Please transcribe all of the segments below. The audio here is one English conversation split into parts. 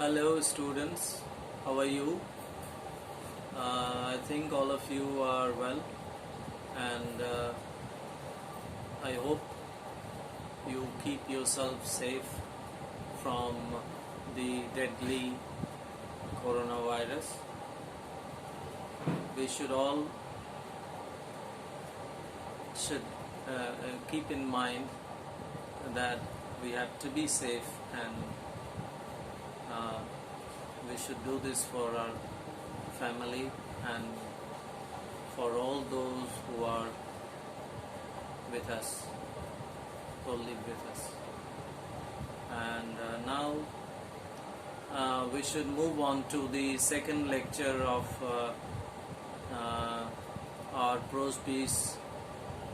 Hello students, how are you? I think all of you are well, and I hope you keep yourself safe from the deadly coronavirus. We should all keep in mind that we have to be safe, and we should do this for our family and for all those who are with us, who live with us. And now we should move on to the second lecture of our prose piece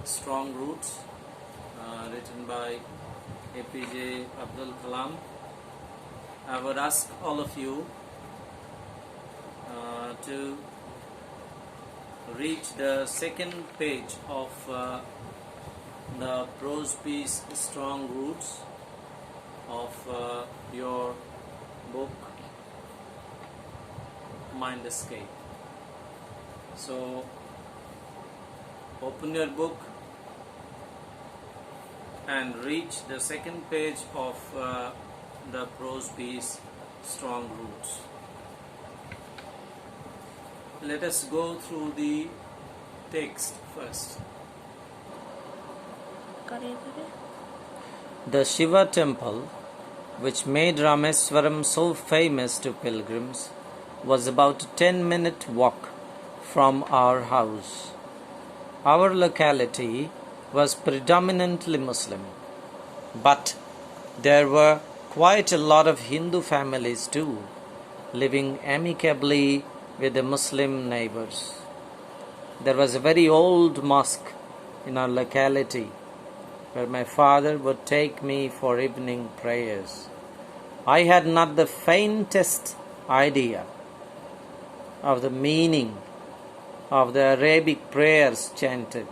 Strong Roots, written by APJ Abdul Kalam. I would ask all of you to reach the second page of the prose piece Strong Roots of your book Mind Escape. So open your book and reach the second page of the prose piece Strong Roots. Let us go through the text first. The Shiva temple, which made Rameswaram so famous to pilgrims, was about a 10-minute walk from our house. Our locality was predominantly Muslim, but there were quite a lot of Hindu families too, living amicably with the Muslim neighbors. There was a very old mosque in our locality where my father would take me for evening prayers. I had not the faintest idea of the meaning of the Arabic prayers chanted,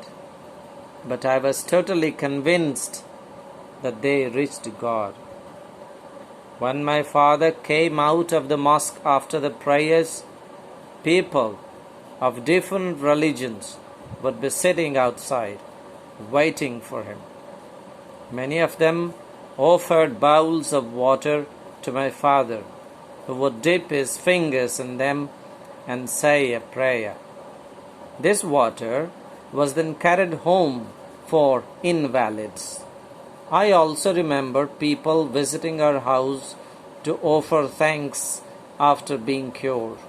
but I was totally convinced that they reached God. When my father came out of the mosque after the prayers, people of different religions would be sitting outside, waiting for him. Many of them offered bowls of water to my father, who would dip his fingers in them and say a prayer. This water was then carried home for invalids. I also remember people visiting our house to offer thanks after being cured.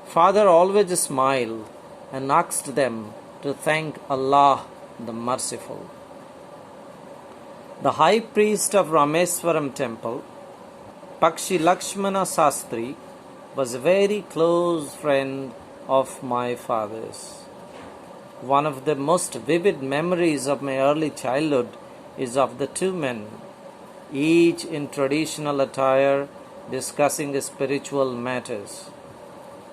Father always smiled and asked them to thank Allah the Merciful. The high priest of Rameswaram temple, Pakshi Lakshmana Sastri, was a very close friend of my father's. One of the most vivid memories of my early childhood is of the two men, each in traditional attire, discussing spiritual matters.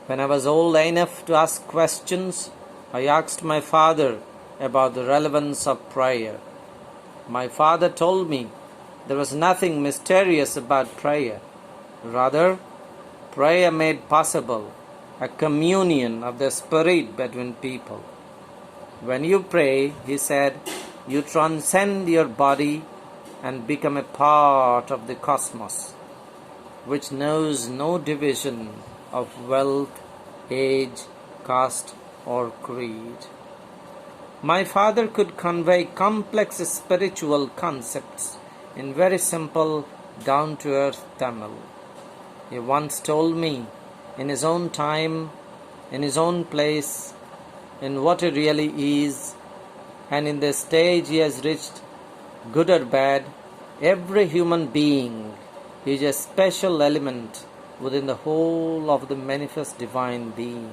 When I was old enough to ask questions, I asked my father about the relevance of prayer. My father told me there was nothing mysterious about prayer. Rather, prayer made possible a communion of the spirit between people. When you pray, he said, you transcend your body and become a part of the cosmos, which knows no division of wealth, age, caste, or creed. My father could convey complex spiritual concepts in very simple, down-to-earth Tamil. He once told me, in his own time, in his own place, in what he really is, and in the stage he has reached, good or bad, every human being is a special element within the whole of the manifest divine being.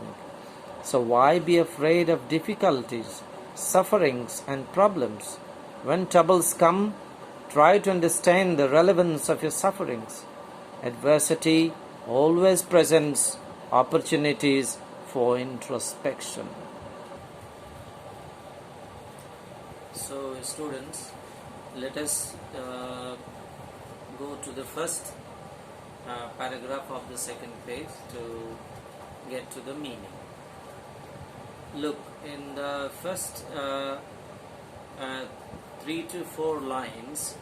So why be afraid of difficulties, sufferings and problems? When troubles come, try to understand the relevance of your sufferings. Adversity always presents opportunities for introspection. So students, let us go to the first paragraph of the second page to get to the meaning. Look, in the first 3 to 4 lines,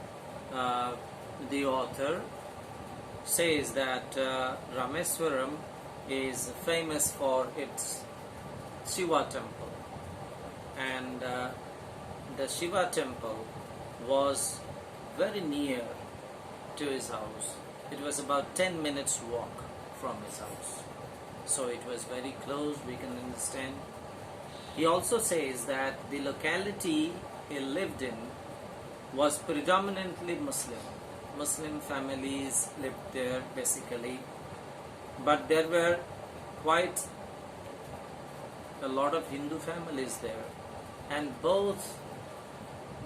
the author says that Rameswaram is famous for its Shiva temple, and the Shiva temple was very near to his house. It was about 10 minutes walk from his house, so it was very close, we can understand. He also says that the locality he lived in was predominantly Muslim families lived there basically, but there were quite a lot of Hindu families there, and both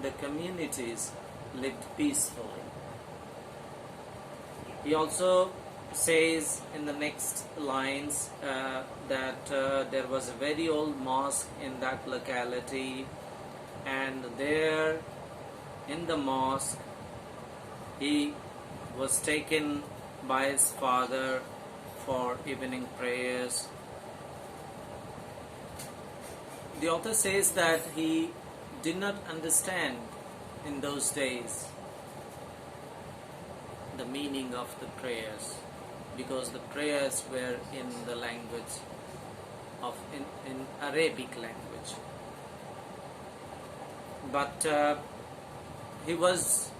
the communities lived peacefully. He also says in the next lines that there was a very old mosque in that locality, and there in the mosque he was taken by his father for evening prayers. The author says that he did not understand in those days the meaning of the prayers, because the prayers were in the language of in Arabic language. But he was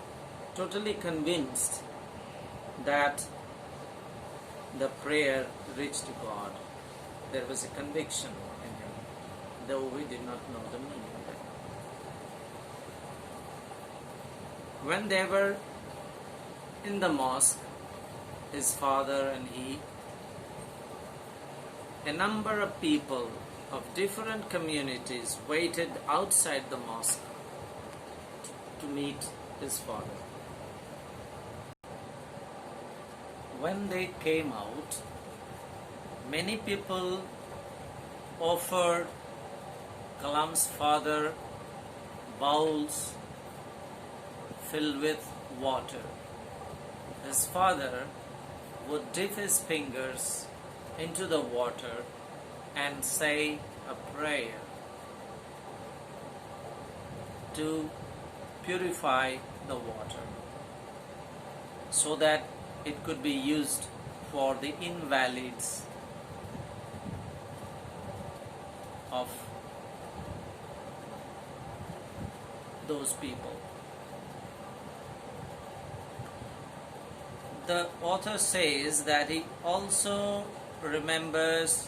totally convinced that the prayer reached God. There was a conviction in him, though we did not know the meaning of it. When they were in the mosque, his father and he, a number of people of different communities waited outside the mosque to meet his father. When they came out, many people offered Kalam's father bowls filled with water. His father would dip his fingers into the water and say a prayer to purify the water so that it could be used for the invalids of those people. The author says that he also remembers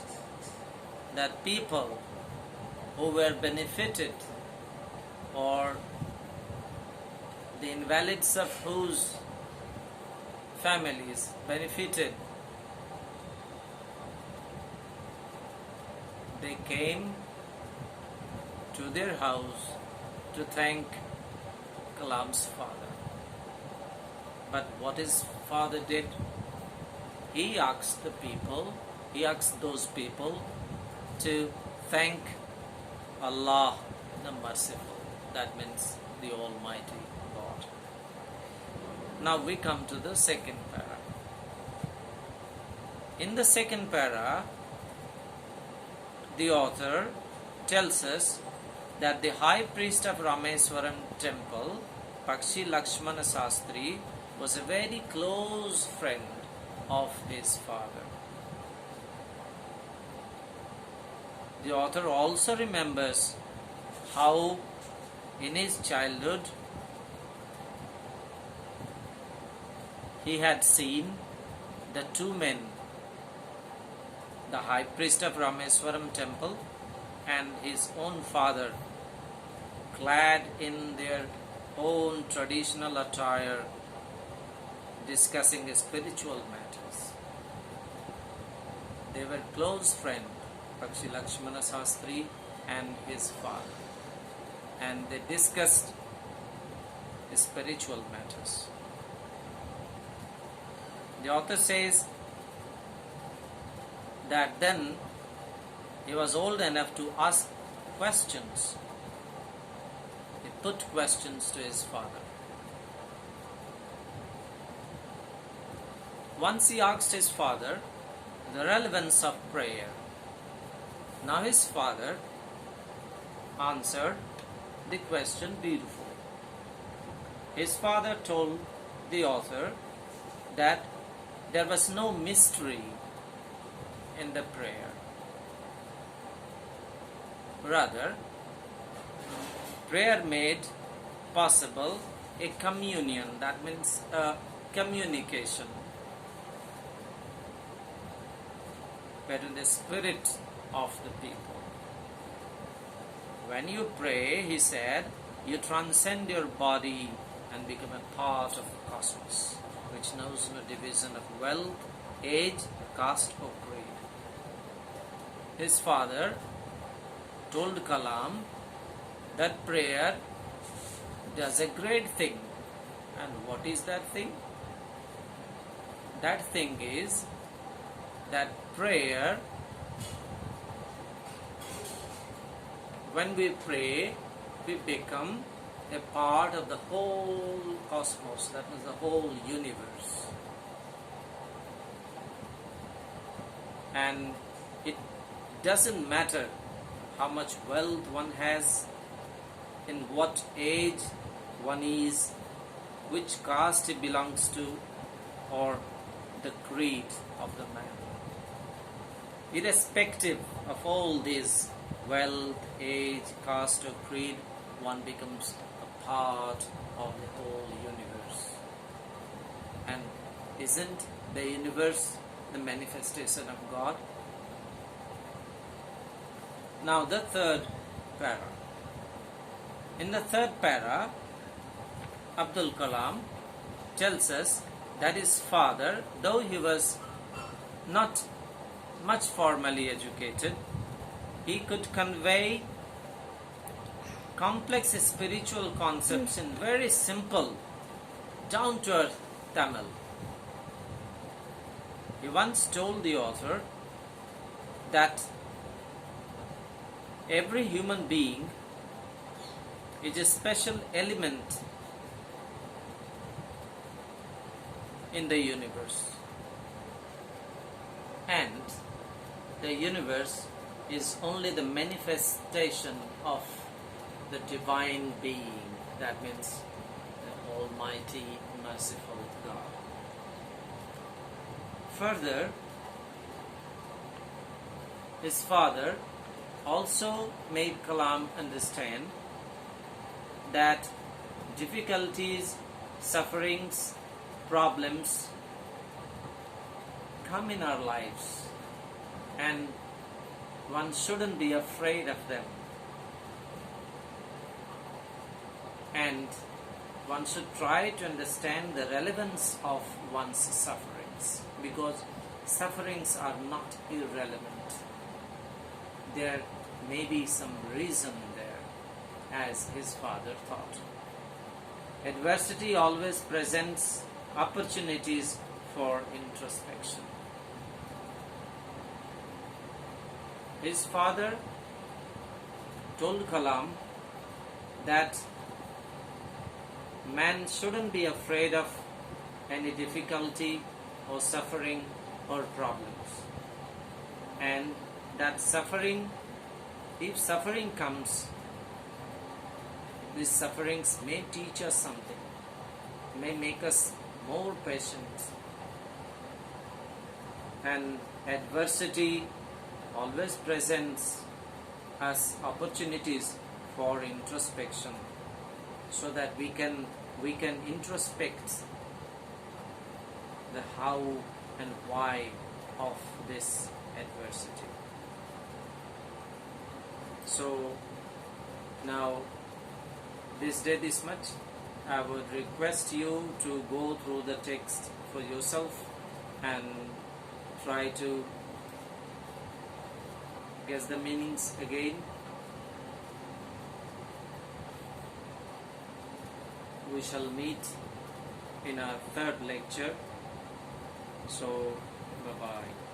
that people who were benefited, or the invalids of whose families benefited, they came to their house to thank Kalam's father. But what his father did, he asked those people to thank Allah the Merciful. That means the Almighty God. Now we come to the second para. In the second para, the author tells us that the high priest of Rameswaram temple, Pakshi Lakshmana Sastri, was a very close friend of his father. The author also remembers how in his childhood he had seen the two men, the high priest of Rameswaram temple and his own father, clad in their own traditional attire, discussing spiritual matters. They were close friends, Pakshi Lakshmana Sastri and his father, and they discussed spiritual matters. The author says that then he was old enough to ask questions. He put questions to his father. Once he asked his father the relevance of prayer. Now his father answered the question beautifully. His father told the author that there was no mystery in the prayer. Rather, prayer made possible a communion, that means a communication between the spirit of the people. When you pray, he said, you transcend your body and become a part of the cosmos, which knows no division of wealth, age, caste or creed. His father told Kalam that prayer does a great thing. And what is that thing? That thing is that prayer, when we pray, we become a part of the whole cosmos, that is the whole universe. And it doesn't matter how much wealth one has, in what age one is, which caste he belongs to, or the creed of the man. Irrespective of all this wealth, age, caste or creed, one becomes a part of the whole universe. And isn't the universe the manifestation of God? Now the third para. In the third para, Abdul Kalam tells us that his father, though he was not much formally educated, he could convey complex spiritual concepts in very simple, down-to-earth Tamil. He once told the author that every human being is a special element in the universe, and the universe is only the manifestation of the divine being, that means the Almighty, merciful God. Further, his father also made Kalam understand that difficulties, sufferings, problems come in our lives, and one shouldn't be afraid of them, and one should try to understand the relevance of one's sufferings, because sufferings are not irrelevant. There may be some reason there, as his father thought. Adversity always presents opportunities for introspection. His father told Kalam that man shouldn't be afraid of any difficulty or suffering or problems, and that suffering, if suffering comes, these sufferings may teach us something, may make us more patient, and adversity always presents us opportunities for introspection, so that we can introspect the how and why of this adversity. So now, this day this much, I would request you to go through the text for yourself and try to guess the meanings again. We shall meet in our third lecture. So, bye-bye.